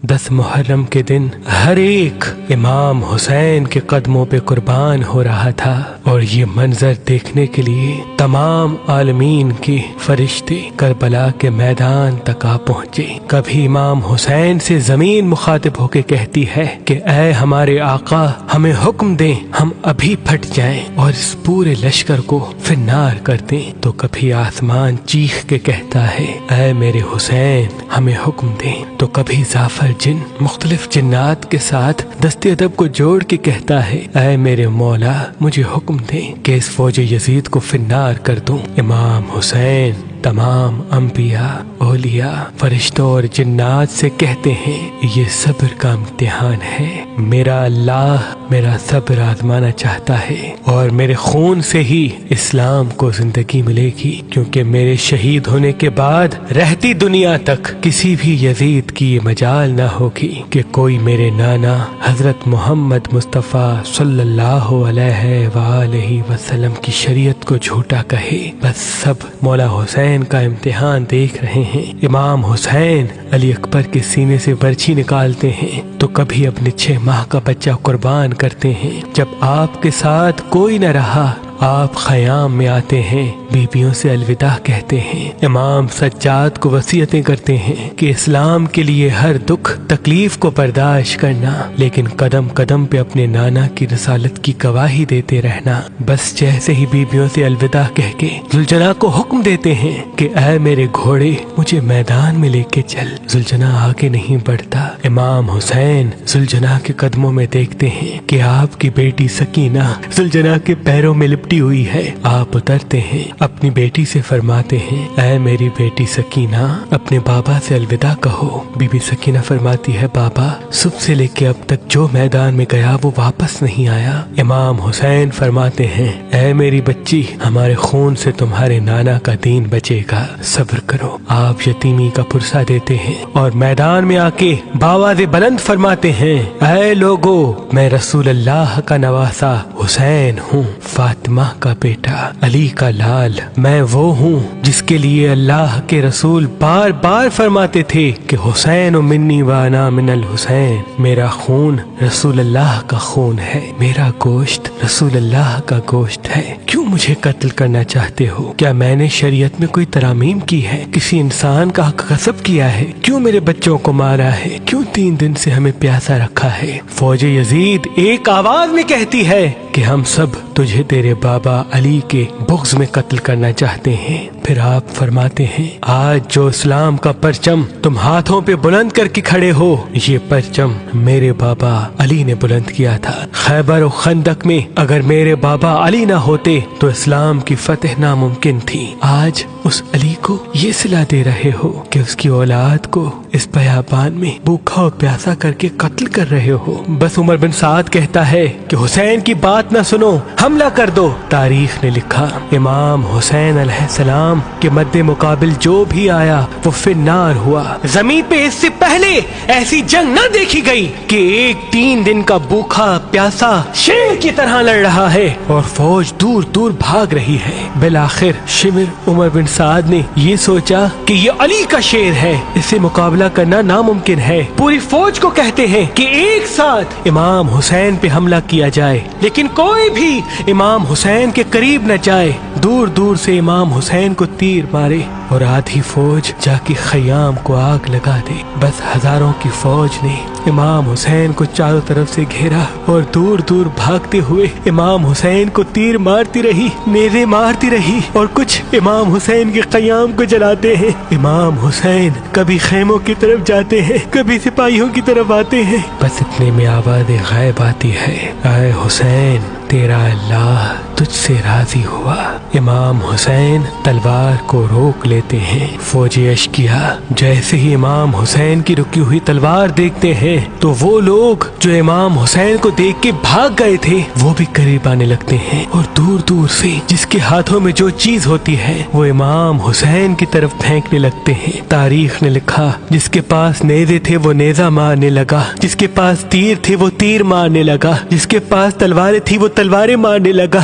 10 محرم کے دن ہر ایک امام حسین کے قدموں پہ قربان ہو رہا تھا، اور یہ منظر دیکھنے کے لیے تمام عالمین کے فرشتے کربلا کے میدان تک آ پہنچے۔ کبھی امام حسین سے زمین مخاطب ہو کے کہتی ہے کہ اے ہمارے آقا، ہمیں حکم دیں، ہم ابھی پھٹ جائیں اور اس پورے لشکر کو فنار کر دیں۔ تو کبھی آسمان چیخ کے کہتا ہے اے میرے حسین، ہمیں حکم دیں۔ تو کبھی زعفر جن مختلف جنات کے ساتھ دست ادب کو جوڑ کے کہتا ہے اے میرے مولا، مجھے حکم دیں کہ اس فوج یزید کو فنار کر دوں۔ امام حسین تمام انبیاء، اولیاء، فرشتوں اور جنات سے کہتے ہیں یہ صبر کا امتحان ہے، میرا اللہ میرا صبر آزمانا چاہتا ہے، اور میرے خون سے ہی اسلام کو زندگی ملے گی، کیونکہ میرے شہید ہونے کے بعد رہتی دنیا تک کسی بھی یزید کی یہ مجال نہ ہوگی کہ کوئی میرے نانا حضرت محمد مصطفیٰ صلی اللہ علیہ وآلہ وسلم کی شریعت کو جھوٹا کہے۔ بس سب مولا حسین کا امتحان دیکھ رہے ہیں۔ امام حسین علی اکبر کے سینے سے برچھی نکالتے ہیں تو کبھی اپنے 6 ماہ کا بچہ قربان کرتے ہیں۔ جب آپ کے ساتھ کوئی نہ رہا، آپ خیام میں آتے ہیں، بیویوں سے الوداع کہتے ہیں۔ امام سجاد کو وصیتیں کرتے ہیں کہ اسلام کے لیے ہر دکھ تکلیف کو برداشت کرنا، لیکن قدم قدم پہ اپنے نانا کی رسالت کی گواہی دیتے رہنا۔ بس جیسے ہی بیویوں سے الوداع کہہ کے زلجنا کو حکم دیتے ہیں کہ اے میرے گھوڑے، مجھے میدان میں لے کے چل، زلجنا آگے نہیں بڑھتا۔ امام حسین زلجنا کے قدموں میں دیکھتے ہیں کہ آپ کی بیٹی سکینہ زلجنا کے پیروں میں لپٹی ہوئی ہے۔ آپ اترتے ہیں، اپنی بیٹی سے فرماتے ہیں اے میری بیٹی سکینہ، اپنے بابا سے الوداع کہو۔ بی بی سکینہ فرماتی ہے بابا صبح سے لے کے اب تک جو میدان میں گیا وہ واپس نہیں آیا۔ امام حسین فرماتے ہیں اے میری بچی، ہمارے خون سے تمہارے نانا کا دین بچے گا، صبر کرو۔ آپ یتیمی کا پرسہ دیتے ہیں اور میدان میں آ کے باواز بلند فرماتے ہیں اے لوگو، میں رسول اللہ کا نواسا حسین ہوں، فاطمہ کا بیٹا، علی کا لال، میں وہ ہوں جس کے لیے اللہ کے رسول بار بار فرماتے تھے کہ حسین منی وانا من الحسین، میرا خون رسول اللہ کا خون ہے، میرا گوشت رسول اللہ کا گوشت ہے۔ کیوں مجھے قتل کرنا چاہتے ہو؟ کیا میں نے شریعت میں کوئی ترامیم کی ہے؟ کسی انسان کا حق غصب کیا ہے؟ کیوں میرے بچوں کو مارا ہے؟ کیوں 3 دن سے ہمیں پیاسا رکھا ہے؟ فوج یزید ایک آواز میں کہتی ہے کہ ہم سب تجھے تیرے بابا علی کے بغض میں قتل کرنا چاہتے ہیں۔ پھر آپ فرماتے ہیں آج جو اسلام کا پرچم تم ہاتھوں پہ بلند کر کے کھڑے ہو، یہ پرچم میرے بابا علی نے بلند کیا تھا۔ خیبر و خندق میں اگر میرے بابا علی نہ ہوتے تو اسلام کی فتح ناممکن تھی۔ آج اس علی کو یہ صلہ دے رہے ہو کہ اس کی اولاد کو اس بیابان میں بھوکا و پیاسا کر کے قتل کر رہے ہو۔ بس عمر بن سعد کہتا ہے کہ حسین کی بات نہ سنو، حملہ کر دو۔ تاریخ نے لکھا امام حسین علیہ السلام کے مد مقابل جو بھی آیا وہ فنار ہوا۔ زمین پہ اس سے پہلے ایسی جنگ نہ دیکھی گئی کہ ایک 3 دن کا بھوکا پیاسا شیر کی طرح لڑ رہا ہے اور فوج دور دور بھاگ رہی ہے۔ بالآخر شمر عمر بن سعد نے یہ سوچا کہ یہ علی کا شیر ہے، اس سے مقابلہ کرنا ناممکن ہے۔ پوری فوج کو کہتے ہیں کہ ایک ساتھ امام حسین پہ حملہ کیا جائے، لیکن کوئی بھی امام حسین کے قریب نہ جائے، دور دور سے امام حسین کو تیر مارے اور آدھی فوج جا کے خیام کو آگ لگا دے۔ بس ہزاروں کی فوج نے امام حسین کو چاروں طرف سے گھیرا اور دور دور بھاگتے ہوئے امام حسین کو تیر مارتی رہی، نیزے مارتی رہی، اور کچھ امام حسین کے قیام کو جلاتے ہیں۔ امام حسین کبھی خیموں کی طرف جاتے ہیں، کبھی سپاہیوں کی طرف آتے ہیں۔ بس اتنے میں آواز غائب آتی ہے اے حسین، تیرا اللہ تجھ سے راضی ہوا۔ امام حسین تلوار کو روک لیتے ہیں۔ فوجی اشکیا جیسے ہی امام حسین کی رکی ہوئی تلوار دیکھتے ہیں تو وہ لوگ جو امام حسین کو دیکھ کے بھاگ گئے تھے وہ بھی قریب آنے لگتے ہیں، اور دور دور سے جس کے ہاتھوں میں جو چیز ہوتی ہے وہ امام حسین کی طرف پھینکنے لگتے ہیں۔ تاریخ نے لکھا جس کے پاس نیزے تھے وہ نیزہ مارنے لگا، جس کے پاس تیر تھے وہ تیر مارنے لگا، جس کے پاس تلواریں تھی وہ تلواریں مارنے لگا۔